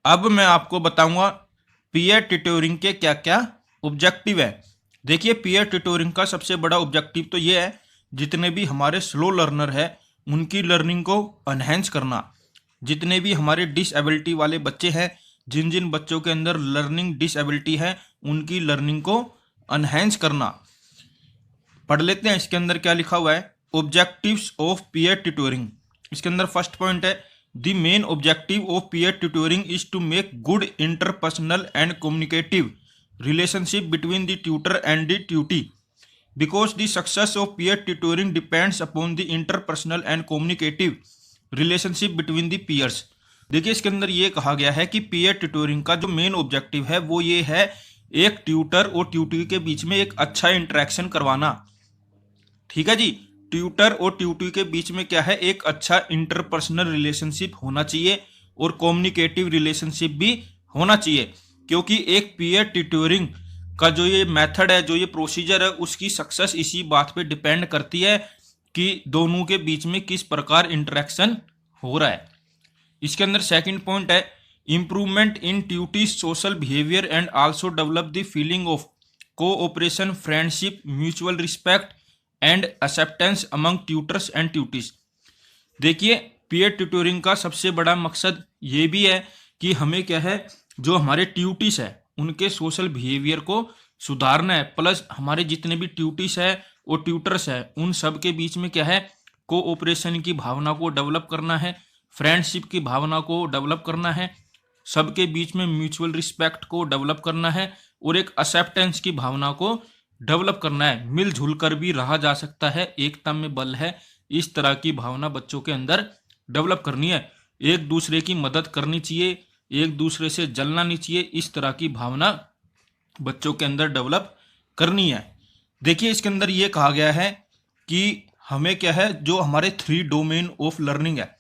अब मैं आपको बताऊंगा पीयर ट्यूटोरिंग के क्या क्या ऑब्जेक्टिव है। देखिए, पीयर ट्यूटोरिंग का सबसे बड़ा ऑब्जेक्टिव तो ये है, जितने भी हमारे स्लो लर्नर है उनकी लर्निंग को अनहेंस करना। जितने भी हमारे डिसेबिलिटी वाले बच्चे हैं, जिन जिन बच्चों के अंदर लर्निंग डिसेबिलिटी है, उनकी लर्निंग को अनहेंस करना। पढ़ लेते हैं इसके अंदर क्या लिखा हुआ है। ऑब्जेक्टिव्स ऑफ पीयर ट्यूटोरिंग, इसके अंदर फर्स्ट पॉइंट है, the main objective of peer tutoring is to make good interpersonal and communicative relationship between the tutor and the tutee, because the success of peer tutoring depends upon the interpersonal and communicative relationship between the peers। देखिए, इसके अंदर ये कहा गया है कि peer tutoring का जो मेन ऑब्जेक्टिव है वो ये है, एक ट्यूटर और ट्यूटी के बीच में एक अच्छा इंटरेक्शन करवाना। ठीक है जी, ट्यूटर और ट्यूटी के बीच में क्या है, एक अच्छा इंटरपर्सनल रिलेशनशिप होना चाहिए और कम्युनिकेटिव रिलेशनशिप भी होना चाहिए, क्योंकि एक पीयर ट्यूटरिंग का जो ये मेथड है, जो ये प्रोसीजर है, उसकी सक्सेस इसी बात पे डिपेंड करती है कि दोनों के बीच में किस प्रकार इंटरेक्शन हो रहा है। इसके अंदर सेकंड पॉइंट है, improvement in tutees social behaviour and also develop the feeling of cooperation, friendship, mutual respect and acceptance among tutors and tutees. देखिए, पीयर ट्यूटरिंग का सबसे बड़ा मकसद ये भी है कि हमें क्या है, जो हमारे ट्यूटीज है उनके सोशल बिहेवियर को सुधारना है, प्लस हमारे जितने भी ट्यूटीज है और ट्यूटर्स है उन सब के बीच में क्या है, कोऑपरेशन की भावना को डेवलप करना है, फ्रेंडशिप की भावना को डेवलप करना है, सबके बीच में म्यूचुअल रिस्पेक्ट को डेवलप करना है और एक एक्सेप्टेंस की भावना को डेवलप करना है। मिलजुल कर भी रहा जा सकता है, एकता में बल है, इस तरह की भावना बच्चों के अंदर डेवलप करनी है। एक दूसरे की मदद करनी चाहिए, एक दूसरे से जलना नहीं चाहिए, इस तरह की भावना बच्चों के अंदर डेवलप करनी है। देखिए, इसके अंदर ये कहा गया है कि हमें क्या है, जो हमारे 3 डोमेन ऑफ लर्निंग है,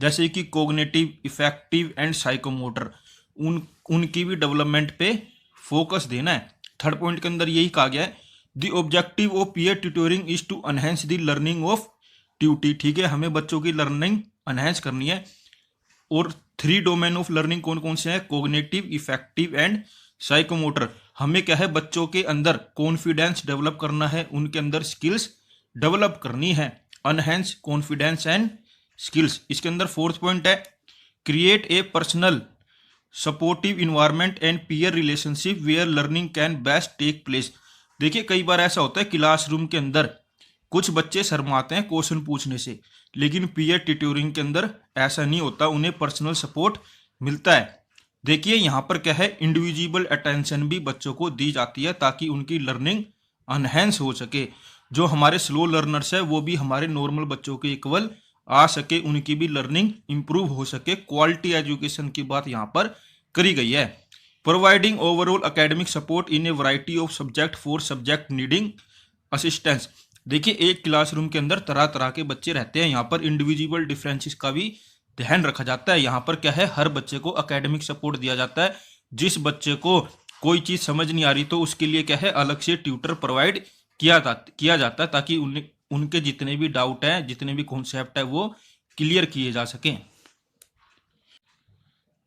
जैसे कि कोग्निटिव, इफेक्टिव एंड साइकोमोटर, उनकी भी डेवलपमेंट पे फोकस देना है। थर्ड पॉइंट के अंदर यही कहा गया है, the objective of peer tutoring is to enhance the learning of tutee. ठीक है, हमें बच्चों की लर्निंग एनहेंस करनी है। और 3 डोमेन ऑफ लर्निंग कौन कौन से हैं, कोग्निटिव, इफेक्टिव एंड साइकोमोटर। हमें क्या है, बच्चों के अंदर कॉन्फिडेंस डेवलप करना है, उनके अंदर स्किल्स डेवलप करनी है, अनहेंस कॉन्फिडेंस एंड स्किल्स। इसके अंदर फोर्थ पॉइंट है, create a personal supportive environment and peer relationship where learning can best take place. देखिए, कई बार ऐसा होता है क्लासरूम के अंदर कुछ बच्चे शर्माते हैं क्वेश्चन पूछने से, लेकिन पीयर ट्यूटरिंग के अंदर ऐसा नहीं होता, उन्हें पर्सनल सपोर्ट मिलता है। देखिए, यहाँ पर क्या है, इंडिविजुअल अटेंशन भी बच्चों को दी जाती है ताकि उनकी लर्निंग अनहेंस हो सके। जो हमारे स्लो लर्नर्स है वो भी हमारे नॉर्मल बच्चों के इक्वल आ सके, उनकी भी लर्निंग इंप्रूव हो सके। क्वालिटी एजुकेशन की बात यहाँ पर करी गई है। Providing overall academic support in a variety of subject for subject needing assistance. देखिए, एक क्लासरूम के अंदर तरह तरह के बच्चे रहते हैं, यहाँ पर इंडिविजुअल डिफरेंसेस का भी ध्यान रखा जाता है। यहाँ पर क्या है, हर बच्चे को एकेडमिक सपोर्ट दिया जाता है। जिस बच्चे को कोई चीज़ समझ नहीं आ रही तो उसके लिए क्या है, अलग से ट्यूटर प्रोवाइड किया जाता है ताकि उनके जितने भी डाउट हैं, जितने भी कॉन्सेप्ट है वो क्लियर किए जा सकें।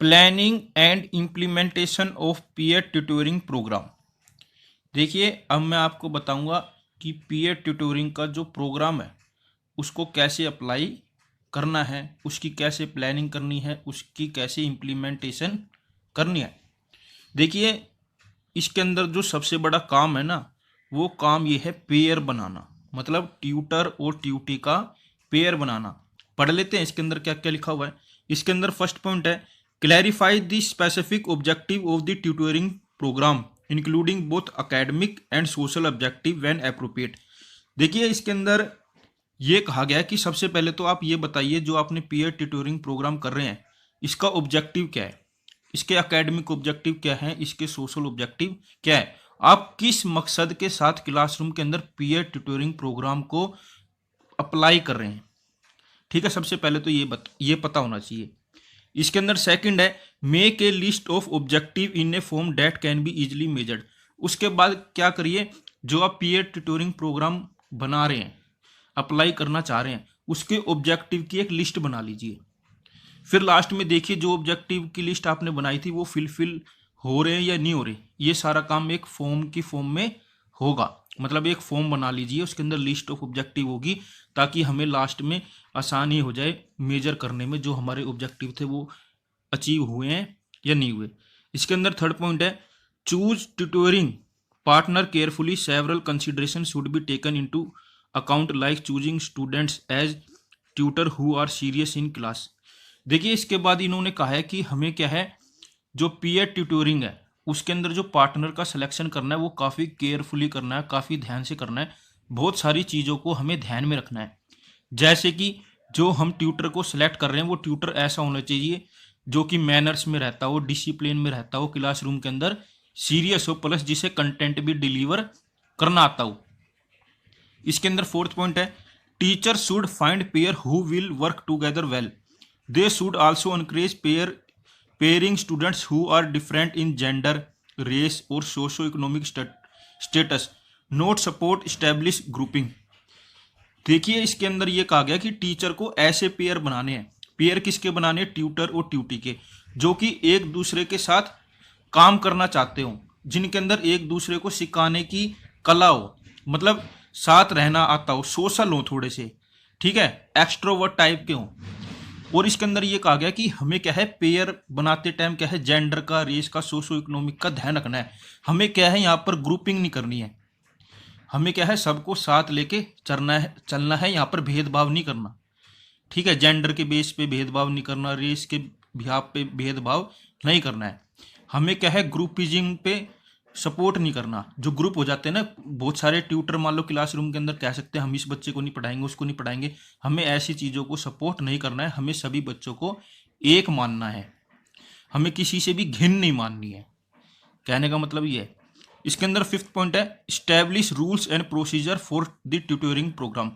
Planning and implementation of peer tutoring program. देखिए, अब मैं आपको बताऊंगा कि पीयर ट्यूटरिंग का जो प्रोग्राम है उसको कैसे अप्लाई करना है, उसकी कैसे प्लानिंग करनी है, उसकी कैसे इम्प्लीमेंटेशन करनी है। देखिए, इसके अंदर जो सबसे बड़ा काम है ना, वो काम ये है पेयर बनाना, मतलब ट्यूटर और ट्यूटी का पेयर बनाना। पढ़ लेते हैं इसके अंदर क्या क्या लिखा हुआ है। इसके अंदर फर्स्ट पॉइंट है, clarify the specific objective of the tutoring program including both academic and social objective when appropriate. देखिए, इसके अंदर ये कहा गया है कि सबसे पहले तो आप ये बताइए, जो आपने पीयर ट्यूटरिंग प्रोग्राम कर रहे हैं इसका ऑब्जेक्टिव क्या है, इसके एकेडमिक ऑब्जेक्टिव क्या है, इसके सोशल ऑब्जेक्टिव क्या है, आप किस मकसद के साथ क्लासरूम के अंदर पीयर ट्यूटरिंग प्रोग्राम को अप्लाई कर रहे हैं। ठीक है, सबसे पहले तो ये पता होना चाहिए। इसके अंदर सेकंड है, make a list of objective in A form that can be easily measured. उसके बाद क्या करिए, जो आप पीयर ट्यूटरिंग प्रोग्राम बना रहे हैं, अप्लाई करना चाह रहे हैं, उसके ऑब्जेक्टिव की एक लिस्ट बना लीजिए। फिर लास्ट में देखिए जो ऑब्जेक्टिव की लिस्ट आपने बनाई थी वो फिल हो रहे हैं या नहीं हो रहे, ये सारा काम एक फॉर्म की फॉर्म में होगा। मतलब एक फॉर्म बना लीजिए, उसके अंदर लिस्ट ऑफ ऑब्जेक्टिव होगी, ताकि हमें लास्ट में आसानी हो जाए मेजर करने में जो हमारे ऑब्जेक्टिव थे वो अचीव हुए हैं या नहीं हुए। इसके अंदर थर्ड पॉइंट है choose tutoring partner carefully, several consideration should be taken into account like choosing students as tutor who are serious in class. देखिए इसके बाद इन्होंने कहा है कि हमें क्या है, जो पीयर ट्यूटोरिंग है उसके अंदर जो पार्टनर का सिलेक्शन करना है वो काफ़ी केयरफुली करना है, काफ़ी ध्यान से करना है। बहुत सारी चीज़ों को हमें ध्यान में रखना है, जैसे कि जो हम ट्यूटर को सिलेक्ट कर रहे हैं वो ट्यूटर ऐसा होना चाहिए जो कि मैनर्स में रहता हो, डिसिप्लिन में रहता हो, क्लासरूम के अंदर सीरियस हो, प्लस जिसे कंटेंट भी डिलीवर करना आता हो। इसके अंदर फोर्थ पॉइंट है teacher should find pair who will work together well, they should also encourage pairing students who are different in gender, race और socio economic status, not support establish grouping. देखिए इसके अंदर ये कहा गया कि टीचर को ऐसे पेयर बनाने हैं, पेयर किसके बनाने हैं, ट्यूटर और ट्यूटी के, जो कि एक दूसरे के साथ काम करना चाहते हो, जिनके अंदर एक दूसरे को सिखाने की कला हो, मतलब साथ रहना आता हो, सोशल हो थोड़े से, ठीक है, एक्सट्रोवर्ट टाइप के हो। और इसके अंदर ये कहा गया कि हमें क्या है पेयर बनाते टाइम क्या है जेंडर का, रेस का, सोशो इकोनॉमिक का ध्यान रखना है। हमें क्या है यहाँ पर ग्रुपिंग नहीं करनी है, हमें क्या है सबको साथ लेके चलना है, यहाँ पर भेदभाव नहीं करना, ठीक है, जेंडर के बेस पे भेदभाव नहीं करना, रेस के बिहाफ पे भेदभाव नहीं करना है। हमें क्या है ग्रुपिज्म पे सपोर्ट नहीं करना। जो ग्रुप हो जाते हैं ना, बहुत सारे ट्यूटर मान लो क्लासरूम के अंदर कह सकते हैं हम इस बच्चे को नहीं पढ़ाएंगे, उसको नहीं पढ़ाएंगे, हमें ऐसी चीज़ों को सपोर्ट नहीं करना है। हमें सभी बच्चों को एक मानना है, हमें किसी से भी घिन नहीं माननी है, कहने का मतलब ये है। इसके अंदर फिफ्थ पॉइंट है establish rules and procedure for the tutoring program.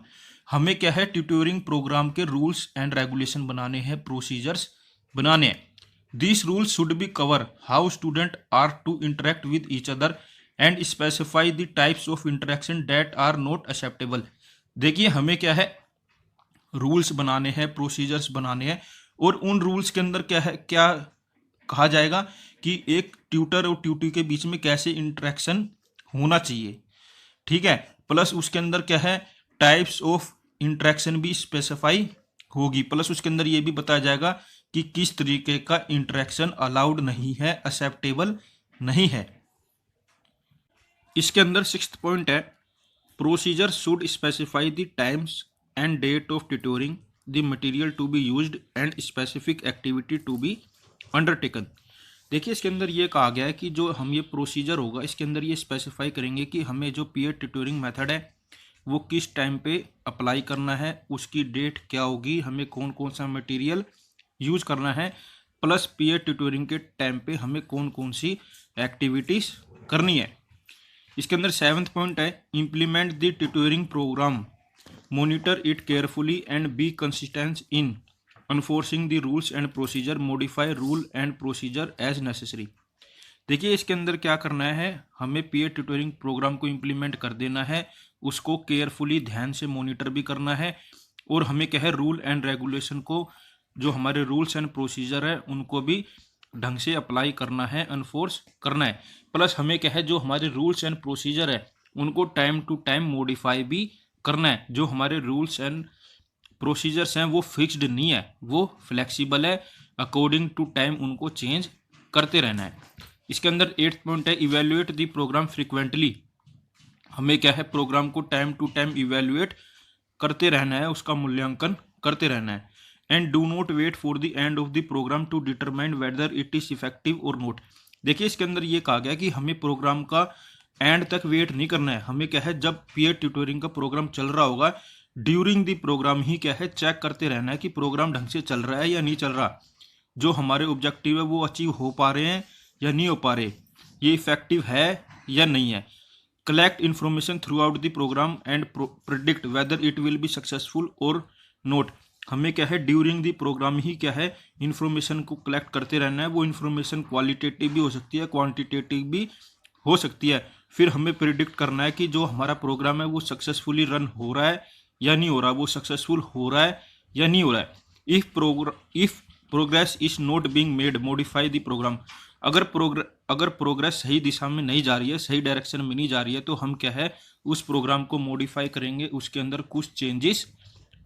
हमें क्या है ट्यूटोरिंग प्रोग्राम के रूल्स एंड रेगुलेशन बनाने हैं, प्रोसीजर्स बनाने हैं। These rules should be cover how students are to interact with each other and specify the types of interaction that are not acceptable। देखिए हमें क्या है रूल्स बनाने हैं, प्रोसीजर्स बनाने हैं, और उन रूल्स के अंदर क्या है, क्या कहा जाएगा कि एक ट्यूटर और ट्यूटी के बीच में कैसे इंटरेक्शन होना चाहिए, ठीक है, प्लस उसके अंदर क्या है टाइप्स ऑफ इंटरेक्शन भी स्पेसिफाई होगी, प्लस उसके अंदर ये भी बताया जाएगा कि किस तरीके का इंटरेक्शन अलाउड नहीं है, एक्सेप्टेबल नहीं है। इसके अंदर सिक्स्थ पॉइंट है procedure should specify the times and date of tutoring, the material to be used and specific activity to be undertaken. देखिए इसके अंदर ये कहा गया है कि जो हम ये प्रोसीजर होगा इसके अंदर ये स्पेसिफाई करेंगे कि हमें जो पीयर ट्यूटोरिंग मेथड है वो किस टाइम पे अप्लाई करना है, उसकी डेट क्या होगी, हमें कौन कौन सा मटेरियल यूज करना है, प्लस पीयर ट्यूटोरिंग के टाइम पे हमें कौन कौन सी एक्टिविटीज करनी है। इसके अंदर सेवंथ पॉइंट है implement the tutoring program, monitor it carefully and be consistent in enforcing the rules and procedure, modify rule and procedure as necessary. देखिए इसके अंदर क्या करना है, हमें पीयर ट्यूटोरिंग प्रोग्राम को इम्प्लीमेंट कर देना है, उसको केयरफुली ध्यान से मॉनिटर भी करना है, और हमें क्या है रूल एंड रेगुलेशन को, जो हमारे रूल्स एंड प्रोसीजर है उनको भी ढंग से अप्लाई करना है, अनफोर्स करना है, प्लस हमें क्या है जो हमारे रूल्स एंड प्रोसीजर है उनको टाइम टू टाइम मॉडिफाई भी करना है। जो हमारे रूल्स एंड प्रोसीजर्स हैं वो फिक्स्ड नहीं है, वो फ्लेक्सिबल है, अकॉर्डिंग टू टाइम उनको चेंज करते रहना है। इसके अंदर एट्थ पॉइंट है इवेल्युएट द प्रोग्राम फ्रिक्वेंटली, हमें क्या है प्रोग्राम को टाइम टू टाइम इवेल्युएट करते रहना है, उसका मूल्यांकन करते रहना है। And do not wait for the end of the program to determine whether it is effective or not. देखिए इसके अंदर ये कहा गया कि हमें प्रोग्राम का एंड तक वेट नहीं करना है, हमें क्या है जब पीयर ट्यूटोरिंग का प्रोग्राम चल रहा होगा ड्यूरिंग द प्रोग्राम ही क्या है चेक करते रहना है कि प्रोग्राम ढंग से चल रहा है या नहीं चल रहा, जो हमारे ऑब्जेक्टिव है वो अचीव हो पा रहे हैं या नहीं हो पा रहे, ये इफेक्टिव है या नहीं है। Collect information throughout the program and predict whether it will be successful or not. हमें क्या है ड्यूरिंग द प्रोग्राम ही क्या है इन्फॉर्मेशन को कलेक्ट करते रहना है, वो इन्फॉर्मेशन क्वालिटेटिव भी हो सकती है, क्वांटिटेटिव भी हो सकती है। फिर हमें प्रिडिक्ट करना है कि जो हमारा प्रोग्राम है वो सक्सेसफुली रन हो रहा है या नहीं हो रहा, वो सक्सेसफुल हो रहा है या नहीं हो रहा है। If progress is not being made, modify the program. अगर प्रोग्रेस सही दिशा में नहीं जा रही है, सही डायरेक्शन में नहीं जा रही है, तो हम क्या है उस प्रोग्राम को मॉडिफाई करेंगे, उसके अंदर कुछ चेंजेस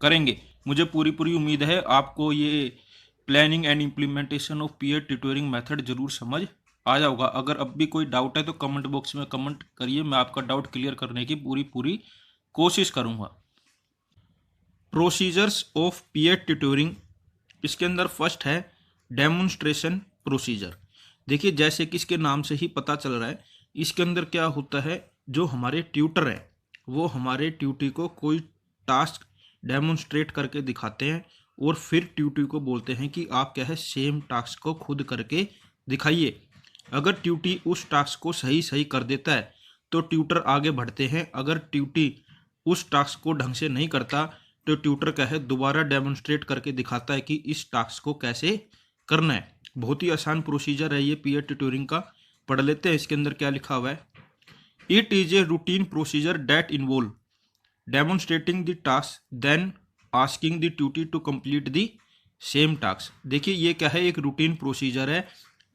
करेंगे। मुझे पूरी उम्मीद है आपको ये planning and implementation of peer tutoring method जरूर समझ आया होगा। अगर अब भी कोई डाउट है तो कमेंट बॉक्स में कमेंट करिए, मैं आपका डाउट क्लियर करने की पूरी कोशिश करूंगा। प्रोसीजर्स ऑफ पीयर ट्यूटोरिंग, इसके अंदर फर्स्ट है डेमोन्स्ट्रेशन प्रोसीजर। देखिए जैसे कि इसके नाम से ही पता चल रहा है, इसके अंदर क्या होता है, जो हमारे ट्यूटर है वो हमारे ट्यूटी को कोई टास्क डेमोन्स्ट्रेट करके दिखाते हैं और फिर ट्यूटी को बोलते हैं कि आप क्या है सेम टास्क को खुद करके दिखाइए। अगर ट्यूटी उस टास्क को सही कर देता है तो ट्यूटर आगे बढ़ते हैं। अगर ट्यूटी उस टास्क को ढंग से नहीं करता तो ट्यूटर क्या है दोबारा डेमोन्स्ट्रेट करके दिखाता है कि इस टास्क को कैसे करना है। बहुत ही आसान प्रोसीजर है ये पीयर ट्यूटोरिंग का। पढ़ लेते हैं इसके अंदर क्या लिखा हुआ है। It is a routine procedure that involve demonstrating the task then asking the tutee to complete the same task. देखिए ये क्या है, एक रूटीन प्रोसीजर है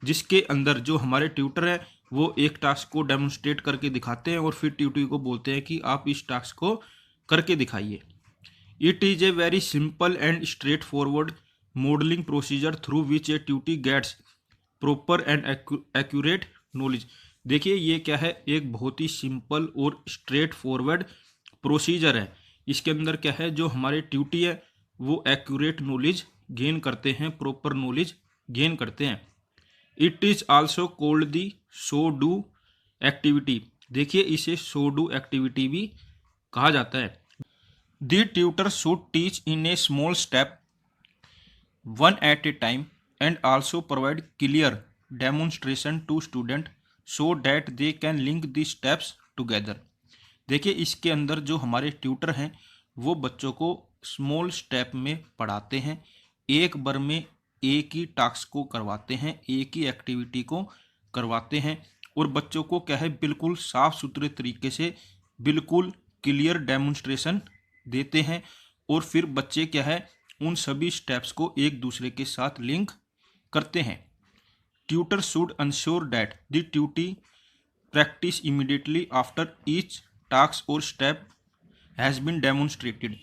जिसके अंदर जो हमारे ट्यूटर है वो एक टास्क को डेमोन्स्ट्रेट करके दिखाते हैं और फिर ट्यूटी को बोलते हैं कि आप इस टास्क को करके दिखाइए। It is a very simple and straight forward modelling procedure through which a tutee gets proper and accurate knowledge. देखिए ये क्या है, एक बहुत ही सिंपल और स्ट्रेट फॉरवर्ड प्रोसीजर है। इसके अंदर क्या है, जो हमारे ट्यूटी है वो एक्यूरेट नॉलेज गेन करते हैं, प्रॉपर नॉलेज गेन करते हैं। It is also called the so do activity. देखिए इसे सो डू एक्टिविटी भी कहा जाता है। The tutor should teach in a small step one at a time and also provide clear demonstration to student so that they can link the steps together. देखिए इसके अंदर जो हमारे ट्यूटर हैं वो बच्चों को स्मॉल स्टेप में पढ़ाते हैं, एक बार में एक ही टास्क को करवाते हैं, एक ही एक्टिविटी को करवाते हैं और बच्चों को क्या है बिल्कुल साफ सुथरे तरीके से बिल्कुल क्लियर डेमोन्स्ट्रेशन देते हैं और फिर बच्चे क्या है उन सभी स्टेप्स को एक दूसरे के साथ लिंक करते हैं। Tutor should ensure that the Tutee practice immediately after each task और स्टेप हैज़ बीन डेमोन्स्ट्रेटेड।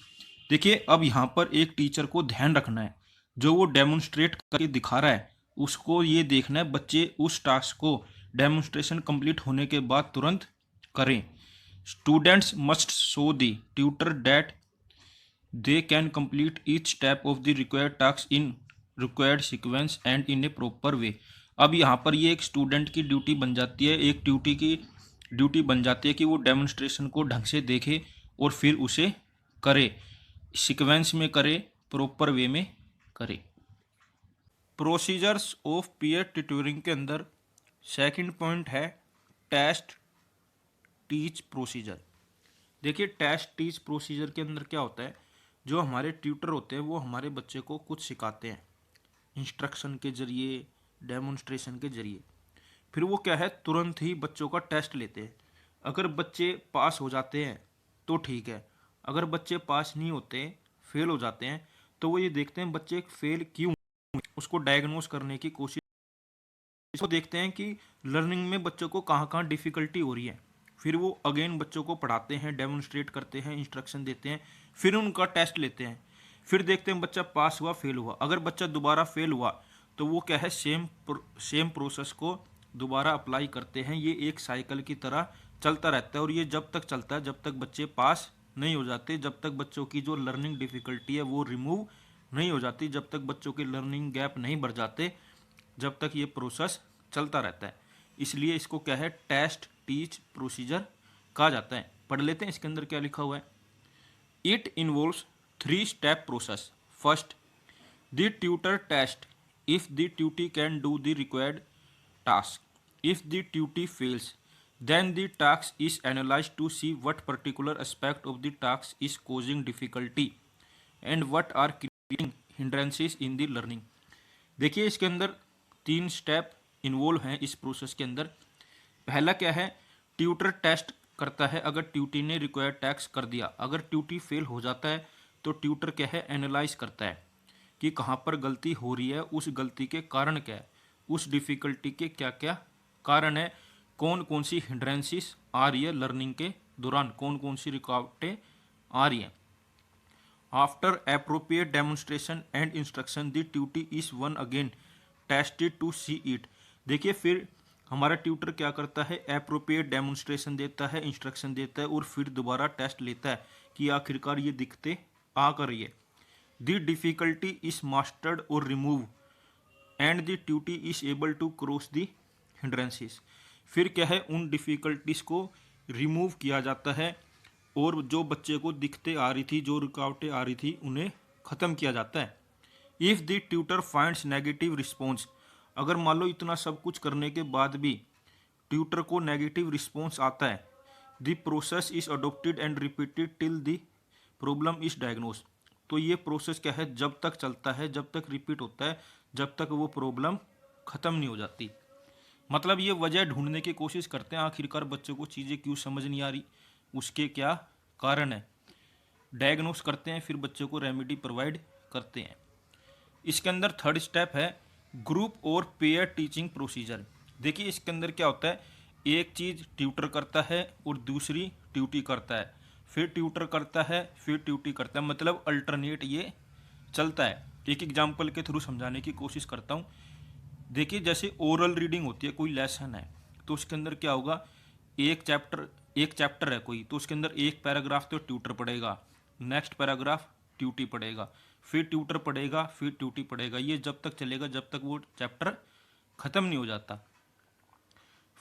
देखिए अब यहाँ पर एक टीचर को ध्यान रखना है, जो वो डेमोन्स्ट्रेट करके दिखा रहा है उसको ये देखना है बच्चे उस टास्क को डेमोन्स्ट्रेशन कंप्लीट होने के बाद तुरंत करें। Students must show the tutor that they can complete each step of the required task in required sequence and in A proper way. अब यहाँ पर ये एक स्टूडेंट की ड्यूटी बन जाती है, एक ट्यूटी की ड्यूटी बन जाती है कि वो डेमोन्स्ट्रेशन को ढंग से देखे और फिर उसे करे, सीक्वेंस में करे, प्रॉपर वे में करे। प्रोसीजर्स ऑफ पीयर ट्यूटोरिंग के अंदर सेकंड पॉइंट है टेस्ट टीच प्रोसीजर। देखिए टेस्ट टीच प्रोसीजर के अंदर क्या होता है, जो हमारे ट्यूटर होते हैं वो हमारे बच्चे को कुछ सिखाते हैं इंस्ट्रक्शन के जरिए, डेमोन्स्ट्रेशन के जरिए, फिर वो क्या है तुरंत ही बच्चों का टेस्ट लेते हैं। अगर बच्चे पास हो जाते हैं तो ठीक है, अगर बच्चे पास नहीं होते, फेल हो जाते हैं, तो वो ये देखते हैं बच्चे फेल क्यों, उसको डायग्नोस करने की कोशिश, इसको देखते हैं कि लर्निंग में बच्चों को कहाँ कहाँ डिफ़िकल्टी हो रही है, फिर वो अगेन बच्चों को पढ़ाते हैं, डेमोन्स्ट्रेट करते हैं, इंस्ट्रक्शन देते हैं, फिर उनका टेस्ट लेते हैं, फिर देखते हैं बच्चा पास हुआ फेल हुआ। अगर बच्चा दोबारा फेल हुआ तो वो क्या है सेम प्रोसेस को दोबारा अप्लाई करते हैं। ये एक साइकिल की तरह चलता रहता है और ये जब तक चलता है जब तक बच्चे पास नहीं हो जाते, जब तक बच्चों की जो लर्निंग डिफ़िकल्टी है वो रिमूव नहीं हो जाती, जब तक बच्चों के लर्निंग गैप नहीं बढ़ जाते, जब तक ये प्रोसेस चलता रहता है। इसलिए इसको क्या है टेस्ट टीच प्रोसीजर कहा जाता है। पढ़ लेते हैं इसके अंदर क्या लिखा हुआ है। It involves 3 step process. First, the tutor test if the tutor can do the required task. If the tutor fails, then the task is analyzed to see what particular aspect of the task is causing difficulty and what are creating hindrances in the learning. देखिए इसके अंदर 3 step involve हैं इस process के अंदर। पहला क्या है, ट्यूटर टेस्ट करता है। अगर ट्यूटी ने रिक्वायर्ड टास्क कर दिया, अगर ट्यूटी फेल हो जाता है तो ट्यूटर क्या है एनालाइज करता है, कि कहाँ पर गलती हो रही है, उस गलती के कारण क्या है, उस डिफ़िकल्टी के क्या क्या कारण है, कौन कौन सी हिंड्रेंसेस आ रही है लर्निंग के दौरान, कौन कौन सी रुकावटें आ रही हैं। After appropriate demonstration and instruction the tutor is one again tested to see it। देखिए फिर हमारा ट्यूटर क्या करता है, appropriate demonstration देता है, इंस्ट्रक्शन देता है और फिर दोबारा टेस्ट लेता है कि आखिरकार ये दिक्कतें आ कर रही है। द डिफिकल्टी इज मास्टर्ड और remove and the tutee is able to cross the hindrances. फिर क्या है, उन डिफ़िकल्टीज़ को रिमूव किया जाता है और जो बच्चे को दिक्कतें आ रही थी, जो रुकावटें आ रही थी, उन्हें ख़त्म किया जाता है। If the tutor finds negative response, अगर मान लो इतना सब कुछ करने के बाद भी ट्यूटर को नेगेटिव रिस्पॉन्स आता है, the process is adopted and repeated till the problem is diagnose. तो ये प्रोसेस क्या है, जब तक चलता है, जब तक रिपीट होता है, जब तक वो प्रॉब्लम ख़त्म नहीं हो जाती। मतलब ये वजह ढूंढने की कोशिश करते हैं आखिरकार बच्चों को चीज़ें क्यों समझ नहीं आ रही, उसके क्या कारण है, डायग्नोस करते हैं, फिर बच्चों को रेमेडी प्रोवाइड करते हैं। इसके अंदर थर्ड स्टेप है ग्रुप और पेयर टीचिंग प्रोसीजर। देखिए इसके अंदर क्या होता है, एक चीज़ ट्यूटर करता है और दूसरी ट्यूटी करता है, फिर ट्यूटर करता है, फिर ट्यूटी करता है, मतलब अल्टरनेट ये चलता है। एक एग्जाम्पल के थ्रू समझाने की कोशिश करता हूँ। देखिए जैसे ओरल रीडिंग होती है, कोई लेसन है, तो उसके अंदर क्या होगा, एक चैप्टर है कोई, तो उसके अंदर एक पैराग्राफ तो ट्यूटर पढ़ेगा, नेक्स्ट पैराग्राफ ट्यूटी पढ़ेगा, फिर ट्यूटर पढ़ेगा, फिर ट्यूटी पढ़ेगा। ये जब तक चलेगा जब तक वो चैप्टर ख़त्म नहीं हो जाता।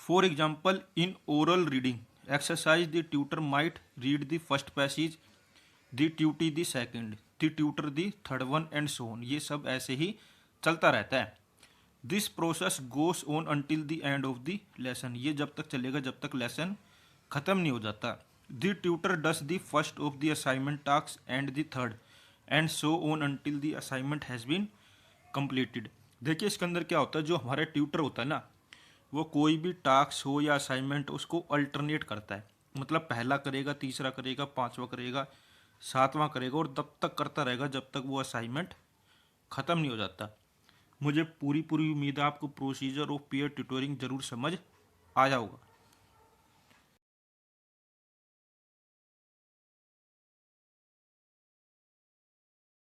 For example in oral reading exercise the tutor might read the first passage, the Tutee the second, the tutor the third one and so on. ये सब ऐसे ही चलता रहता है। This process goes on until the end of the lesson. ये जब तक चलेगा जब तक लेसन ख़त्म नहीं हो जाता। The tutor does the first of the assignment task and the third and so on until the assignment has been completed. देखिए इसके अंदर क्या होता है, जो हमारा ट्यूटर होता है ना, वो कोई भी टास्क हो या असाइनमेंट उसको अल्टरनेट करता है, मतलब पहला करेगा, तीसरा करेगा, पांचवा करेगा, सातवां करेगा और तब तक करता रहेगा जब तक वो असाइनमेंट ख़त्म नहीं हो जाता। मुझे पूरी उम्मीद है आपको प्रोसीजर ऑफ पीयर ट्यूटोरिंग ज़रूर समझ आया होगा।